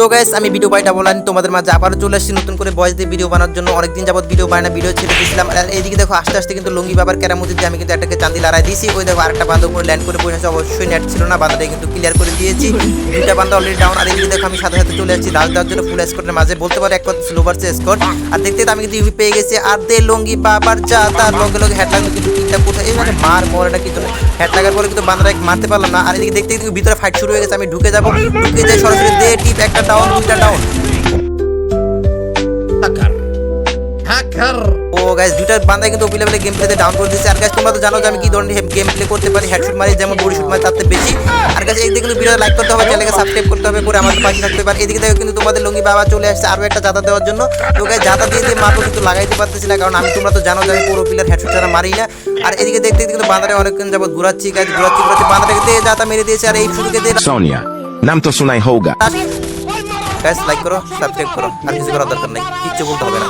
তো গাইস আমি ভিডিও পাইটা বললাম তোমাদের মাঝে আবারও চলে আসছি নতুন করে ভয়েস দিয়ে ভিডিও বানানোর জন্য। অনেকদিন যাবত ভিডিও বানানো ভিডিও ছেড়ে দিয়েছিলাম। আর এইদিকে দেখো আস্তে আস্তে কিন্তু লঙ্গি বাবার কেরামতি দিয়ে আমি কিন্তু একটাকে চান্দি লড়াই দিয়েছি। ওই দেখো আরেকটা বান্ধব করে ল্যান্ড করে বসে আছে, অবশ্যই নেট ছিল না, বান্দাটা কিন্তু ক্লিয়ার করে দিয়েছি। দুইটা বান্ধব অলরেডি ডাউন। আর এইদিকে দেখো আমি সাথে সাথে চলে আসছি রাজ দেওয়ার জন্য ফুল স্কোরের মাঝে, বলতে পারো এক কথা স্লো ভার্সেস স্কোর। আর দেখতে আমি কিন্তু ইউপি পেয়ে গেছি। আর দে লঙ্গি বাবার যা তার লগে লগে হেড লাগলো কিন্তু তিনটা কোথায় এই মানে মার মরেটা কি জন্য হেড লাগার পরে কিন্তু বান্দাটা মারতে পারলাম না। আর এদিকে দেখতে কিন্তু ভিতরে ফাইট শুরু হয়ে গেছে। আমি ঢুকে যাবো, ঢুকে যাই সরাসরি দে টিপ একটা ডাউন দুইটা ডাউন। ও গাইস দুইটা বান্দা কিন্তু ওপি লেভেলে গেম প্লেতে ডাউন করে দিয়েছে। আর গাইস তোমরা তো জানো যে আমি কি ধরনের গেম প্লে করতে পারি, হেডশট মারি যেমন বডি শট মারি তাতে বেশি। আর গাইস এইদিকে কিন্তু ভিডিও লাইক করতে হবে, চ্যানেলকে সাবস্ক্রাইব করতে হবে, করে আমাদের পাশে থাকতে পারে। এদিকে দেখো কিন্তু তোমাদের লঙ্গি বাবা চলে আসছে আরো একটা জাতা দেওয়ার জন্য। তো গাইস জাতা দিয়ে মাত্র কিন্তু লাগাইতে পারতেছি না, কারণ আমি তোমরা তো জানো যে আমি পুরো প্লেয়ার হেডশট ছাড়া মারি না। আর এদিকে দেখতে কিন্তু বান্দারে অনেকক্ষণ যাবত ঘুরাচ্ছি গাইস, ঘুরাচ্ছি বান্দাটাকে দিয়ে জাতা মেরে দিয়েছে। আর এই শুরুকে দিয়ে Sonia, নাম তো শোনাই হোগা। গাইস লাইক করো, সাবস্ক্রাইব করো, আর কিছু করার দরকার নাই, কিচ্ছু বলতে হবে না।